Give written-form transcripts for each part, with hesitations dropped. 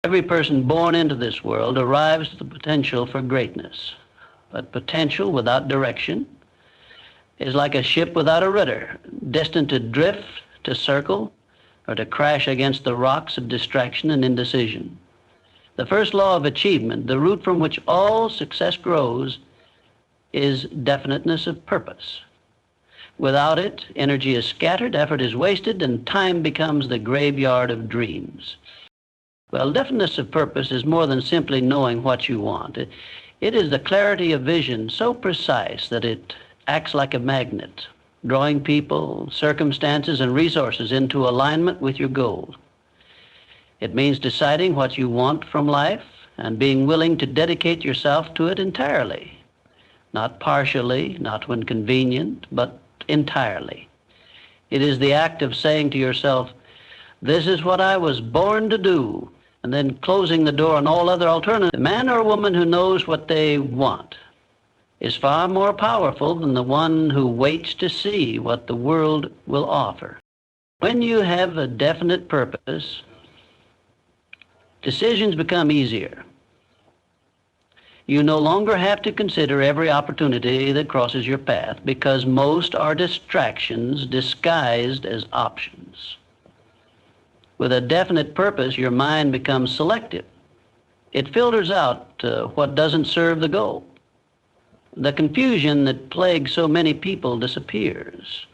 Every person born into this world arrives at the potential for greatness. But potential without direction is like a ship without a rudder, destined to drift, to circle, or to crash against the rocks of distraction and indecision. The first law of achievement, the root from which all success grows, is definiteness of purpose. Without it, energy is scattered, effort is wasted, and time becomes the graveyard of dreams. Well, definiteness of purpose is more than simply knowing what you want. It is the clarity of vision so precise that it acts like a magnet, drawing people, circumstances, and resources into alignment with your goal. It means deciding what you want from life and being willing to dedicate yourself to it entirely, not partially, not when convenient, but entirely. It is the act of saying to yourself, "This is what I was born to do," and then closing the door on all other alternatives. A man or a woman who knows what they want is far more powerful than the one who waits to see what the world will offer. When you have a definite purpose, decisions become easier. You no longer have to consider every opportunity that crosses your path because most are distractions disguised as options. With a definite purpose, your mind becomes selective. It filters out what doesn't serve the goal. The confusion that plagues so many people disappears.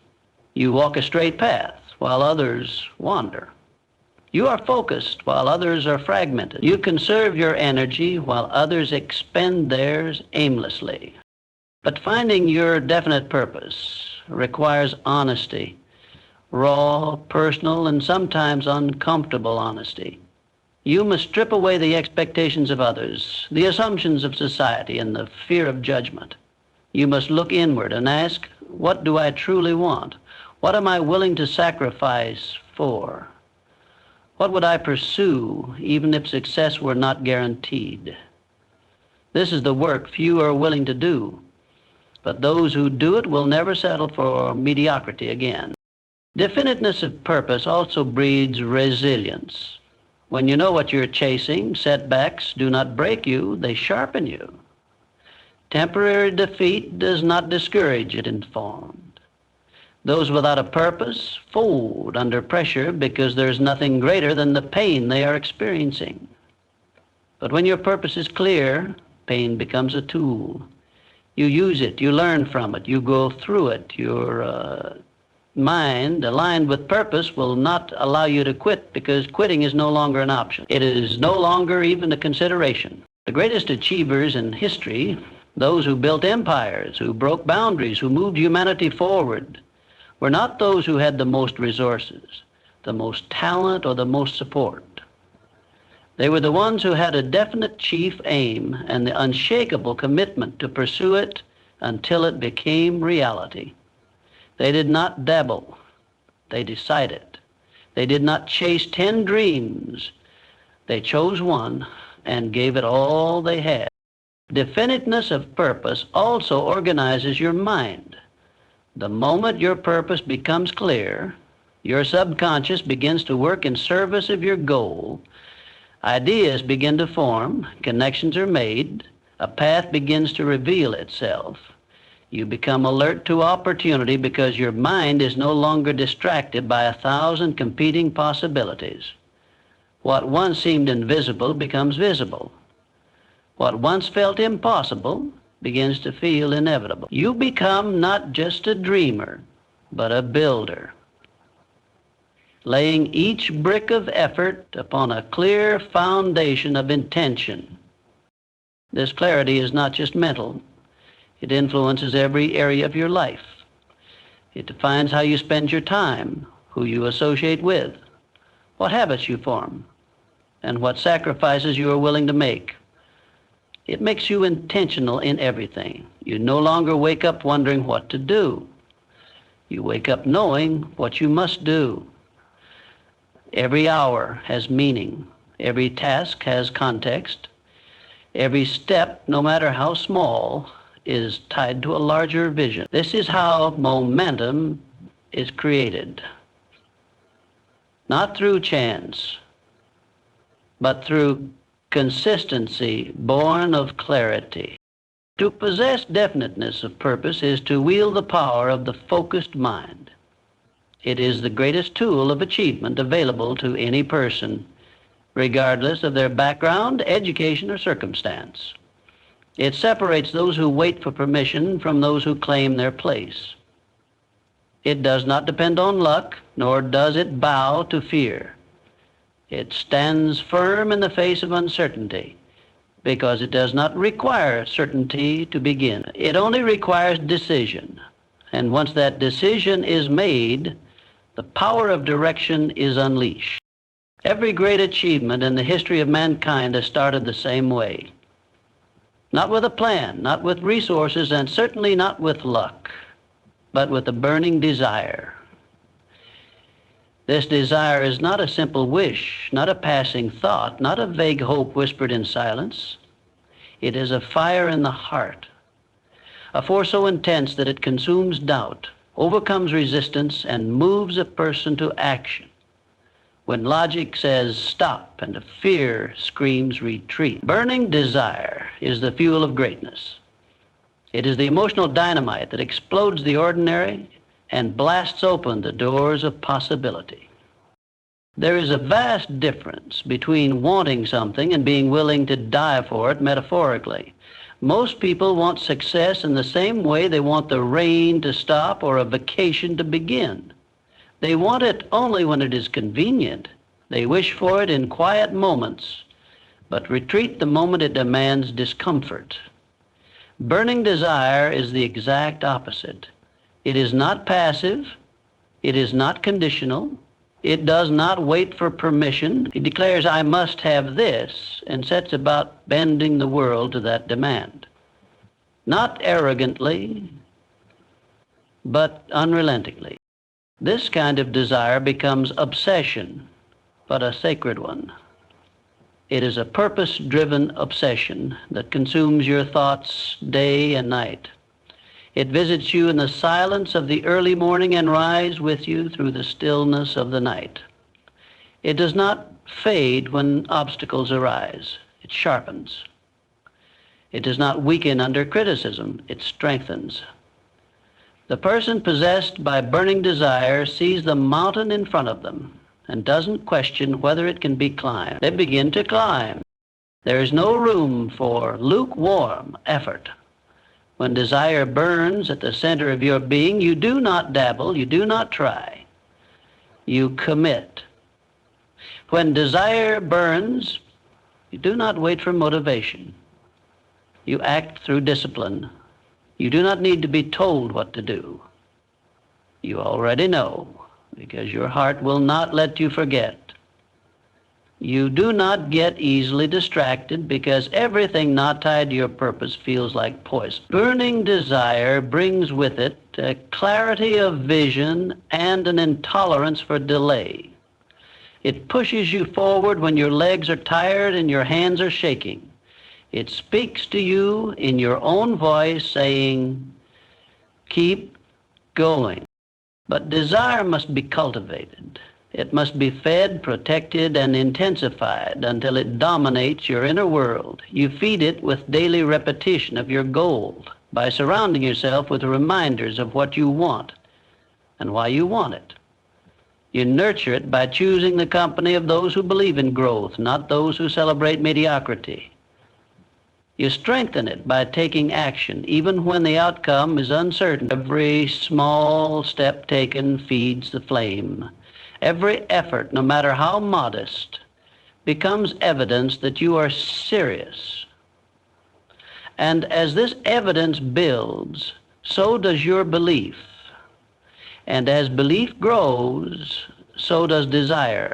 You walk a straight path while others wander. You are focused while others are fragmented. You conserve your energy while others expend theirs aimlessly. But finding your definite purpose requires honesty, raw, personal, and sometimes uncomfortable honesty. You must strip away the expectations of others, the assumptions of society, and the fear of judgment. You must look inward and ask, what do I truly want? What am I willing to sacrifice for? What would I pursue even if success were not guaranteed? This is the work few are willing to do, but those who do it will never settle for mediocrity again. Definiteness of purpose also breeds resilience. When you know what you're chasing, setbacks do not break you, they sharpen you. Temporary defeat does not discourage, it informs. Those without a purpose fold under pressure because there's nothing greater than the pain they are experiencing. But when your purpose is clear, pain becomes a tool. You use it, you learn from it, you go through it. Your mind aligned with purpose will not allow you to quit because quitting is no longer an option. It is no longer even a consideration. The greatest achievers in history, those who built empires, who broke boundaries, who moved humanity forward, were not those who had the most resources, the most talent, or the most support. They were the ones who had a definite chief aim and the unshakable commitment to pursue it until it became reality. They did not dabble, they decided. They did not chase 10 dreams. They chose one and gave it all they had. Definiteness of purpose also organizes your mind. The moment your purpose becomes clear, your subconscious begins to work in service of your goal. Ideas begin to form, connections are made, a path begins to reveal itself. You become alert to opportunity because your mind is no longer distracted by 1,000 competing possibilities. What once seemed invisible becomes visible. What once felt impossible begins to feel inevitable. You become not just a dreamer, but a builder, laying each brick of effort upon a clear foundation of intention. This clarity is not just mental. It influences every area of your life. It defines how you spend your time, who you associate with, what habits you form, and what sacrifices you are willing to make. It makes you intentional in everything. You no longer wake up wondering what to do. You wake up knowing what you must do. Every hour has meaning. Every task has context. Every step, no matter how small, is tied to a larger vision. This is how momentum is created. Not through chance, but through consistency born of clarity. To possess definiteness of purpose is to wield the power of the focused mind. It is the greatest tool of achievement available to any person, regardless of their background, education, or circumstance. It separates those who wait for permission from those who claim their place. It does not depend on luck, nor does it bow to fear. It stands firm in the face of uncertainty, because it does not require certainty to begin. It only requires decision. And once that decision is made, the power of direction is unleashed. Every great achievement in the history of mankind has started the same way. Not with a plan, not with resources, and certainly not with luck, but with a burning desire. This desire is not a simple wish, not a passing thought, not a vague hope whispered in silence. It is a fire in the heart, a force so intense that it consumes doubt, overcomes resistance, and moves a person to action. When logic says stop and fear screams retreat. Burning desire is the fuel of greatness. It is the emotional dynamite that explodes the ordinary and blasts open the doors of possibility. There is a vast difference between wanting something and being willing to die for it metaphorically. Most people want success in the same way they want the rain to stop or a vacation to begin. They want it only when it is convenient. They wish for it in quiet moments, but retreat the moment it demands discomfort. Burning desire is the exact opposite. It is not passive. It is not conditional. It does not wait for permission. It declares, I must have this, and sets about bending the world to that demand. Not arrogantly, but unrelentingly. This kind of desire becomes obsession, but a sacred one. It is a purpose-driven obsession that consumes your thoughts day and night. It visits you in the silence of the early morning and rides with you through the stillness of the night. It does not fade when obstacles arise. It sharpens. It does not weaken under criticism. It strengthens. The person possessed by burning desire sees the mountain in front of them and doesn't question whether it can be climbed. They begin to climb. There is no room for lukewarm effort. When desire burns at the center of your being, you do not dabble, you do not try. You commit. When desire burns, you do not wait for motivation. You act through discipline. You do not need to be told what to do. You already know, because your heart will not let you forget. You do not get easily distracted because everything not tied to your purpose feels like poison. Burning desire brings with it a clarity of vision and an intolerance for delay. It pushes you forward when your legs are tired and your hands are shaking. It speaks to you in your own voice saying, keep going. But desire must be cultivated. It must be fed, protected, and intensified until it dominates your inner world. You feed it with daily repetition of your goal by surrounding yourself with reminders of what you want and why you want it. You nurture it by choosing the company of those who believe in growth, not those who celebrate mediocrity. You strengthen it by taking action, even when the outcome is uncertain. Every small step taken feeds the flame. Every effort, no matter how modest, becomes evidence that you are serious. And as this evidence builds, so does your belief. And as belief grows, so does desire.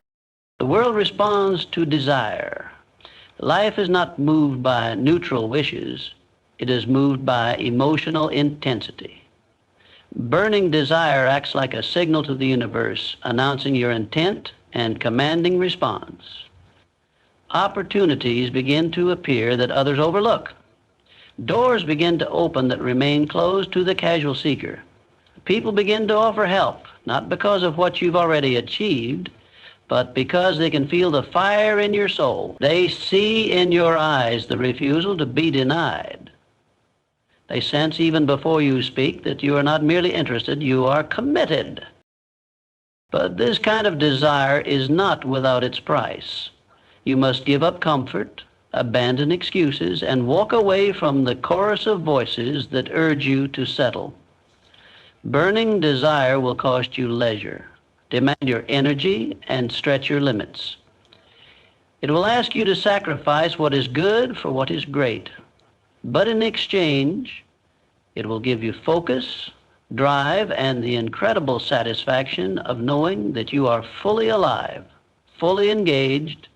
The world responds to desire. Life is not moved by neutral wishes. It is moved by emotional intensity. Burning desire acts like a signal to the universe, announcing your intent and commanding response. Opportunities begin to appear that others overlook. Doors begin to open that remain closed to the casual seeker. People begin to offer help, not because of what you've already achieved, but because they can feel the fire in your soul. They see in your eyes the refusal to be denied. They sense even before you speak that you are not merely interested, you are committed. But this kind of desire is not without its price. You must give up comfort, abandon excuses, and walk away from the chorus of voices that urge you to settle. Burning desire will cost you leisure, demand your energy, and stretch your limits. It will ask you to sacrifice what is good for what is great. But in exchange, it will give you focus, drive, and the incredible satisfaction of knowing that you are fully alive, fully engaged,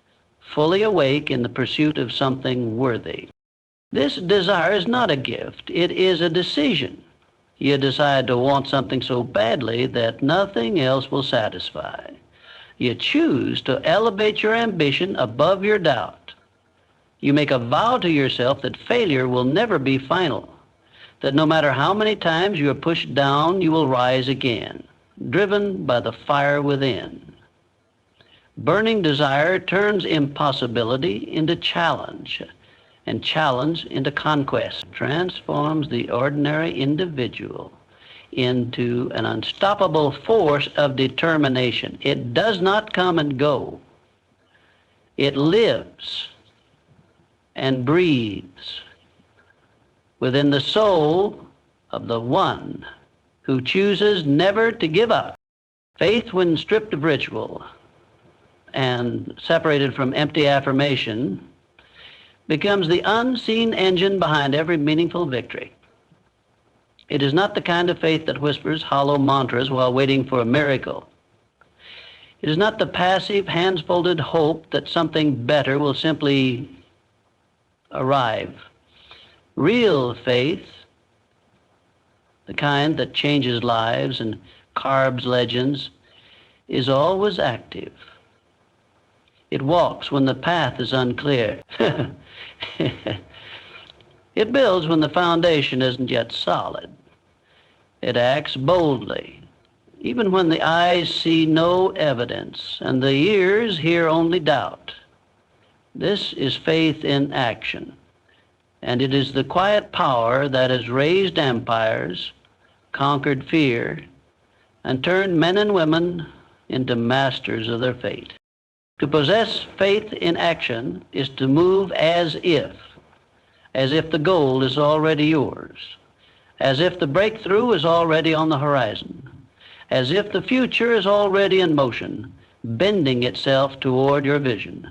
fully awake in the pursuit of something worthy. This desire is not a gift, it is a decision. You decide to want something so badly that nothing else will satisfy. You choose to elevate your ambition above your doubt. You make a vow to yourself that failure will never be final, that no matter how many times you are pushed down, you will rise again, driven by the fire within. Burning desire turns impossibility into challenge, and challenge into conquest, transforms the ordinary individual into an unstoppable force of determination. It does not come and go. It lives and breathes within the soul of the one who chooses never to give up. Faith, when stripped of ritual and separated from empty affirmation, becomes the unseen engine behind every meaningful victory. It is not the kind of faith that whispers hollow mantras while waiting for a miracle. It is not the passive, hands-folded hope that something better will simply arrive. Real faith, the kind that changes lives and carves legends, is always active. It walks when the path is unclear. It builds when the foundation isn't yet solid. It acts boldly, even when the eyes see no evidence and the ears hear only doubt. This is faith in action, and it is the quiet power that has raised empires, conquered fear, and turned men and women into masters of their fate. To possess faith in action is to move as if the goal is already yours, as if the breakthrough is already on the horizon, as if the future is already in motion, bending itself toward your vision.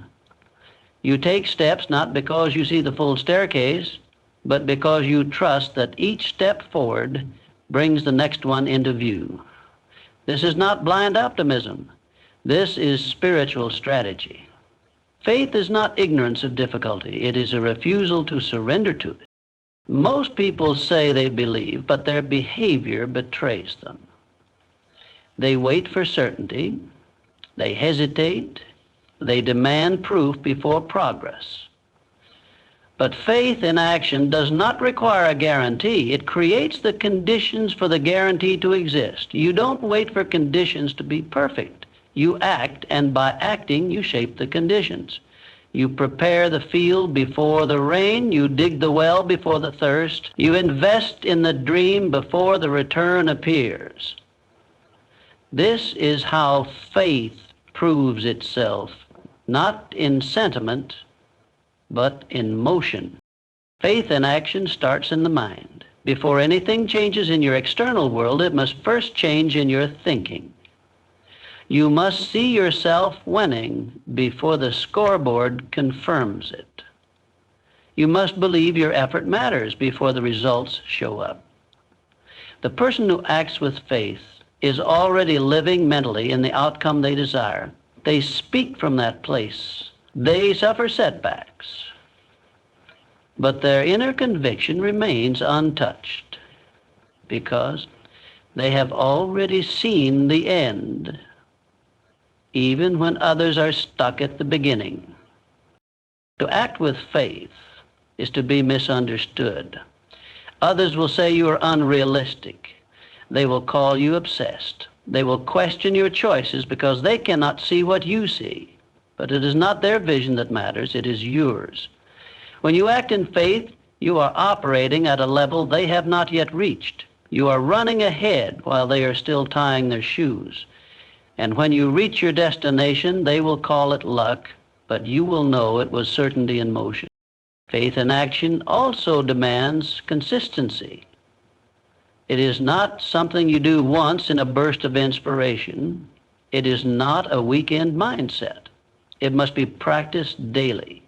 You take steps not because you see the full staircase, but because you trust that each step forward brings the next one into view. This is not blind optimism. This is spiritual strategy. Faith is not ignorance of difficulty. It is a refusal to surrender to it. Most people say they believe, but their behavior betrays them. They wait for certainty. They hesitate. They demand proof before progress. But faith in action does not require a guarantee. It creates the conditions for the guarantee to exist. You don't wait for conditions to be perfect. You act, and by acting, you shape the conditions. You prepare the field before the rain. You dig the well before the thirst. You invest in the dream before the return appears. This is how faith proves itself, not in sentiment, but in motion. Faith in action starts in the mind. Before anything changes in your external world, it must first change in your thinking. You must see yourself winning before the scoreboard confirms it. You must believe your effort matters before the results show up. The person who acts with faith is already living mentally in the outcome they desire. They speak from that place. They suffer setbacks, but their inner conviction remains untouched because they have already seen the end, even when others are stuck at the beginning. To act with faith is to be misunderstood. Others will say you are unrealistic. They will call you obsessed. They will question your choices because they cannot see what you see. But it is not their vision that matters, it is yours. When you act in faith, you are operating at a level they have not yet reached. You are running ahead while they are still tying their shoes. And when you reach your destination, they will call it luck, but you will know it was certainty in motion. Faith in action also demands consistency. It is not something you do once in a burst of inspiration. It is not a weekend mindset. It must be practiced daily.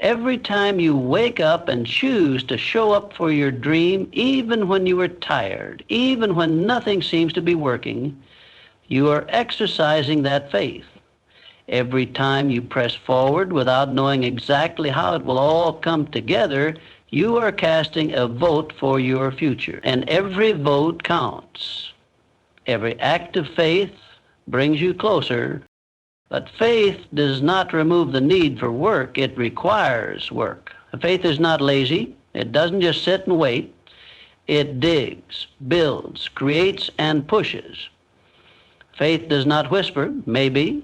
Every time you wake up and choose to show up for your dream, even when you are tired, even when nothing seems to be working, you are exercising that faith. Every time you press forward without knowing exactly how it will all come together, you are casting a vote for your future, and every vote counts. Every act of faith brings you closer, but faith does not remove the need for work, it requires work. Faith is not lazy, it doesn't just sit and wait, it digs, builds, creates, and pushes. Faith does not whisper, maybe,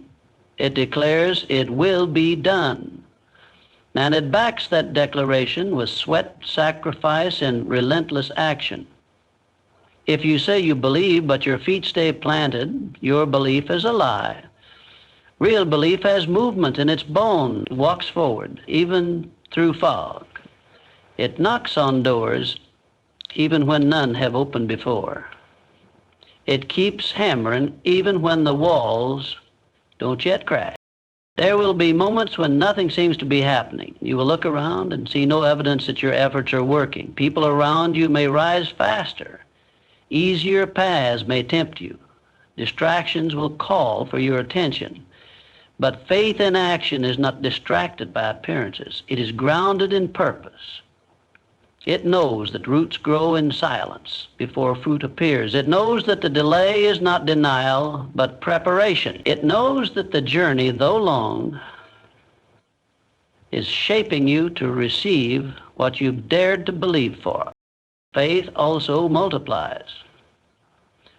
it declares it will be done. And it backs that declaration with sweat, sacrifice, and relentless action. If you say you believe but your feet stay planted, your belief is a lie. Real belief has movement in its bones, walks forward, even through fog. It knocks on doors, even when none have opened before. It keeps hammering, even when the walls don't yet crack. There will be moments when nothing seems to be happening. You will look around and see no evidence that your efforts are working. People around you may rise faster. Easier paths may tempt you. Distractions will call for your attention. But faith in action is not distracted by appearances. It is grounded in purpose. It knows that roots grow in silence before fruit appears. It knows that the delay is not denial, but preparation. It knows that the journey, though long, is shaping you to receive what you've dared to believe for. Faith also multiplies.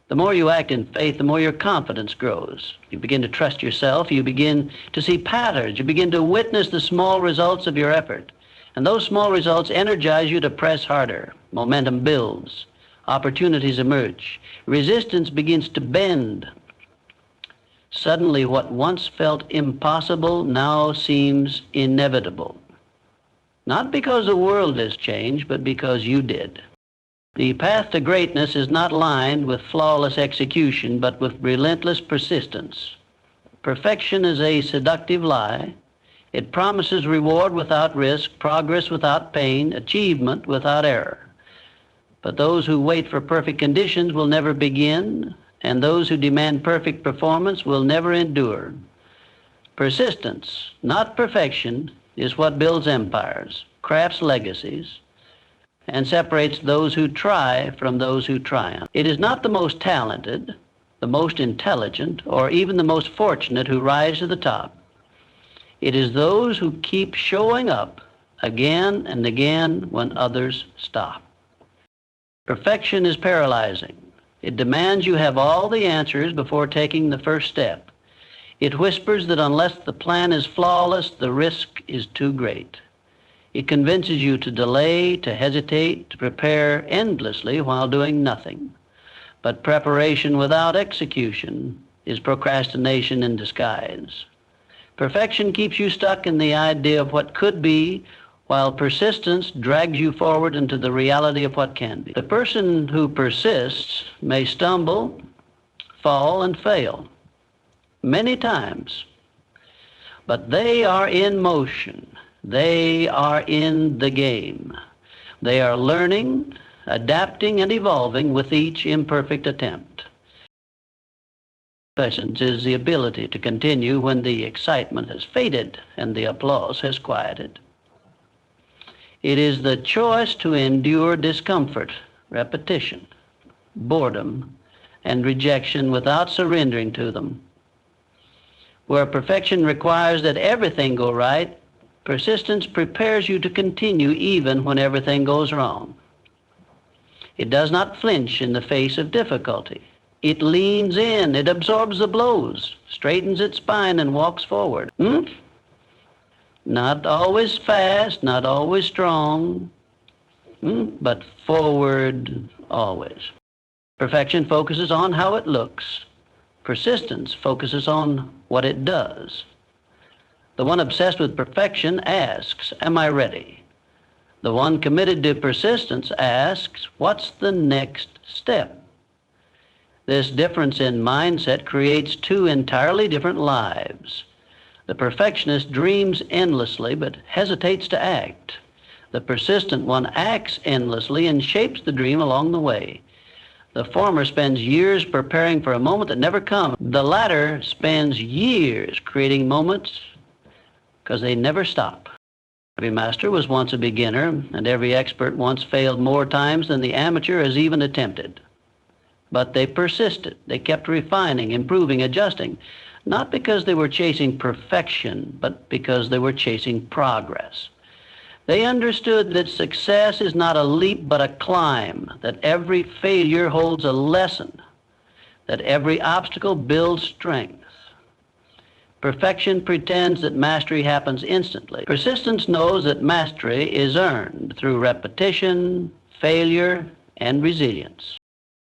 The more you act in faith, the more your confidence grows. You begin to trust yourself. You begin to see patterns. You begin to witness the small results of your effort. And those small results energize you to press harder. Momentum builds. Opportunities emerge. Resistance begins to bend. Suddenly, what once felt impossible now seems inevitable. Not because the world has changed, but because you did. The path to greatness is not lined with flawless execution, but with relentless persistence. Perfection is a seductive lie. It promises reward without risk, progress without pain, achievement without error. But those who wait for perfect conditions will never begin, and those who demand perfect performance will never endure. Persistence, not perfection, is what builds empires, crafts legacies, and separates those who try from those who triumph. It is not the most talented, the most intelligent, or even the most fortunate who rise to the top. It is those who keep showing up again and again when others stop. Perfection is paralyzing. It demands you have all the answers before taking the first step. It whispers that unless the plan is flawless, the risk is too great. It convinces you to delay, to hesitate, to prepare endlessly while doing nothing. But preparation without execution is procrastination in disguise. Perfection keeps you stuck in the idea of what could be, while persistence drags you forward into the reality of what can be. The person who persists may stumble, fall, and fail many times, but they are in motion. They are in the game. They are learning, adapting, and evolving with each imperfect attempt. Persistence is the ability to continue when the excitement has faded and the applause has quieted. It is the choice to endure discomfort, repetition, boredom, and rejection without surrendering to them. Where perfection requires that everything go right, persistence prepares you to continue even when everything goes wrong. It does not flinch in the face of difficulty. It leans in, it absorbs the blows, straightens its spine and walks forward. Not always fast, not always strong, but forward always. Perfection focuses on how it looks. Persistence focuses on what it does. The one obsessed with perfection asks, am I ready? The one committed to persistence asks, what's the next step? This difference in mindset creates two entirely different lives. The perfectionist dreams endlessly but hesitates to act. The persistent one acts endlessly and shapes the dream along the way. The former spends years preparing for a moment that never comes. The latter spends years creating moments because they never stop. Every master was once a beginner, and every expert once failed more times than the amateur has even attempted. But they persisted. They kept refining, improving, adjusting, not because they were chasing perfection, but because they were chasing progress. They understood that success is not a leap but a climb, that every failure holds a lesson, that every obstacle builds strength. Perfection pretends that mastery happens instantly. Persistence knows that mastery is earned through repetition, failure, and resilience.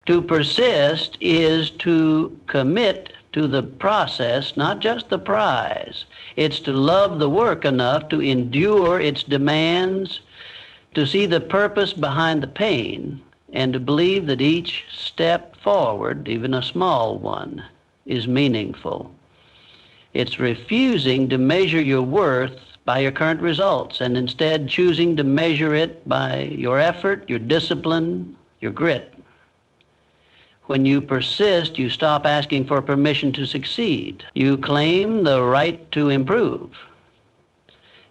To persist is to commit to the process, not just the prize. It's to love the work enough to endure its demands, to see the purpose behind the pain, and to believe that each step forward, even a small one, is meaningful. It's refusing to measure your worth by your current results and instead choosing to measure it by your effort, your discipline, your grit. When you persist, you stop asking for permission to succeed. You claim the right to improve.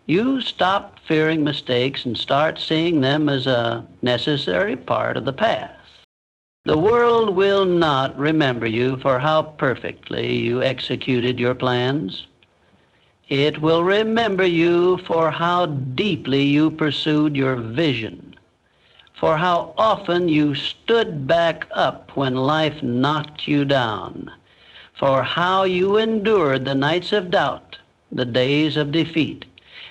You stop fearing mistakes and start seeing them as a necessary part of the path. The world will not remember you for how perfectly you executed your plans. It will remember you for how deeply you pursued your vision, for how often you stood back up when life knocked you down, for how you endured the nights of doubt, the days of defeat,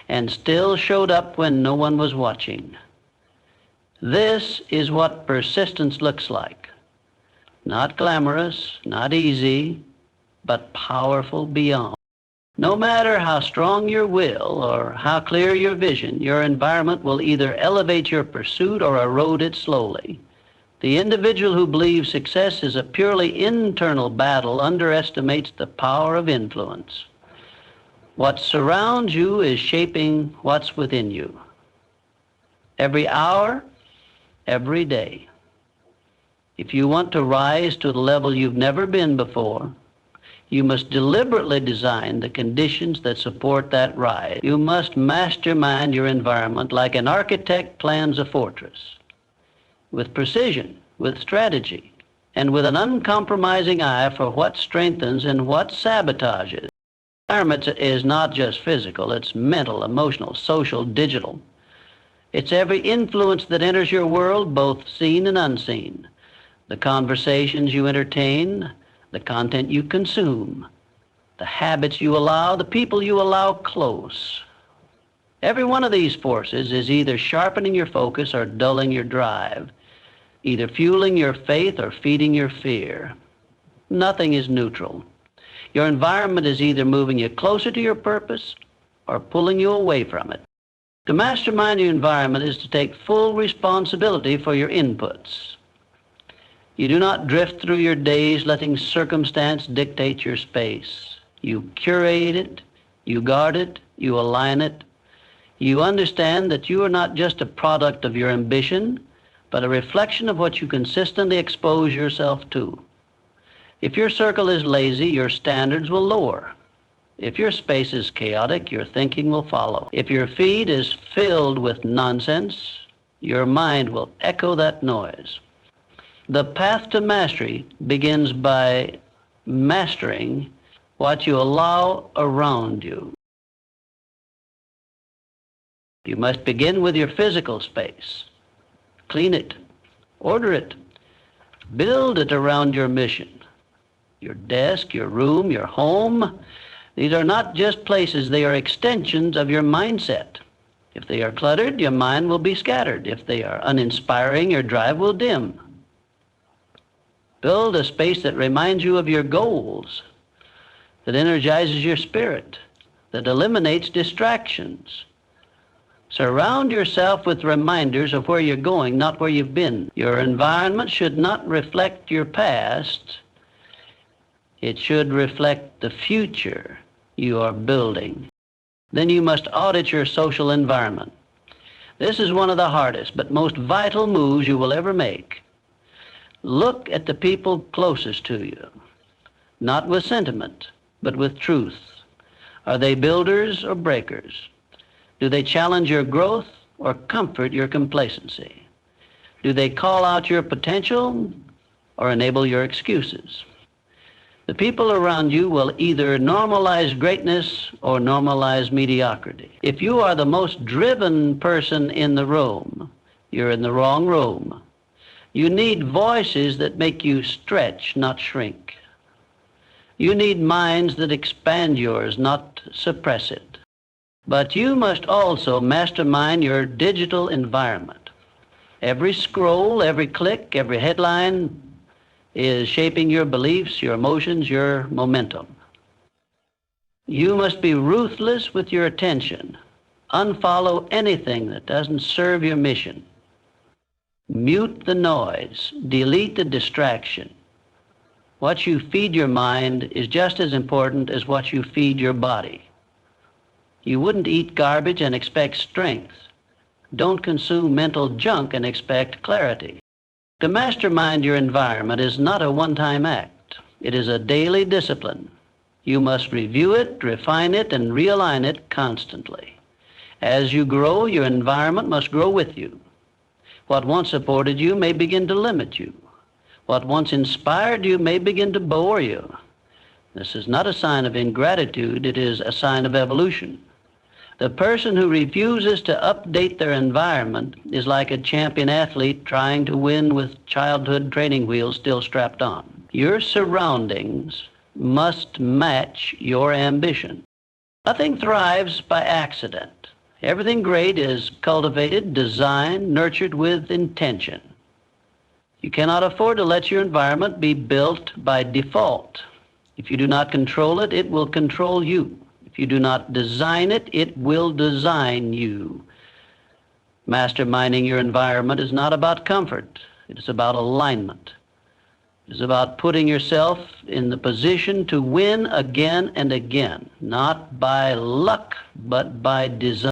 and still showed up when no one was watching. This is what persistence looks like. Not glamorous, not easy, but powerful beyond. No matter how strong your will or how clear your vision, your environment will either elevate your pursuit or erode it slowly. The individual who believes success is a purely internal battle underestimates the power of influence. What surrounds you is shaping what's within you. Every hour, every day. If you want to rise to the level you've never been before, you must deliberately design the conditions that support that rise. You must mastermind your environment like an architect plans a fortress, with precision, with strategy, and with an uncompromising eye for what strengthens and what sabotages. Environment is not just physical, it's mental, emotional, social, digital. It's every influence that enters your world, both seen and unseen. The conversations you entertain, the content you consume, the habits you allow, the people you allow close. Every one of these forces is either sharpening your focus or dulling your drive, either fueling your faith or feeding your fear. Nothing is neutral. Your environment is either moving you closer to your purpose or pulling you away from it. To mastermind your environment is to take full responsibility for your inputs. You do not drift through your days letting circumstance dictate your space. You curate it, you guard it, you align it. You understand that you are not just a product of your ambition, but a reflection of what you consistently expose yourself to. If your circle is lazy, your standards will lower. If your space is chaotic, your thinking will follow. If your feed is filled with nonsense, your mind will echo that noise. The path to mastery begins by mastering what you allow around you. You must begin with your physical space. Clean it, order it, build it around your mission. your desk, your room, your home. These are not just places, they are extensions of your mindset. If they are cluttered, your mind will be scattered. If they are uninspiring, your drive will dim. Build a space that reminds you of your goals, that energizes your spirit, that eliminates distractions. Surround yourself with reminders of where you're going, not where you've been. Your environment should not reflect your past. It should reflect the future you are building. Then you must audit your social environment. This is one of the hardest but most vital moves you will ever make. Look at the people closest to you, not with sentiment, but with truth. Are they builders or breakers? Do they challenge your growth or comfort your complacency? Do they call out your potential or enable your excuses? The people around you will either normalize greatness or normalize mediocrity. If you are the most driven person in the room, you're in the wrong room. You need voices that make you stretch, not shrink. You need minds that expand yours, not suppress it. But you must also mastermind your digital environment. Every scroll, every click, every headline is shaping your beliefs, your emotions, your momentum. You must be ruthless with your attention. Unfollow anything that doesn't serve your mission. Mute the noise. Delete the distraction. What you feed your mind is just as important as what you feed your body. You wouldn't eat garbage and expect strength. Don't consume mental junk and expect clarity. To mastermind your environment is not a one-time act. It is a daily discipline. You must review it, refine it, and realign it constantly. As you grow, your environment must grow with you. What once supported you may begin to limit you. What once inspired you may begin to bore you. This is not a sign of ingratitude, it is a sign of evolution. The person who refuses to update their environment is like a champion athlete trying to win with childhood training wheels still strapped on. Your surroundings must match your ambition. Nothing thrives by accident. Everything great is cultivated, designed, nurtured with intention. You cannot afford to let your environment be built by default. If you do not control it, it will control you. If you do not design it, it will design you. Masterminding your environment is not about comfort. It is about alignment. It is about putting yourself in the position to win again and again, not by luck, but by design.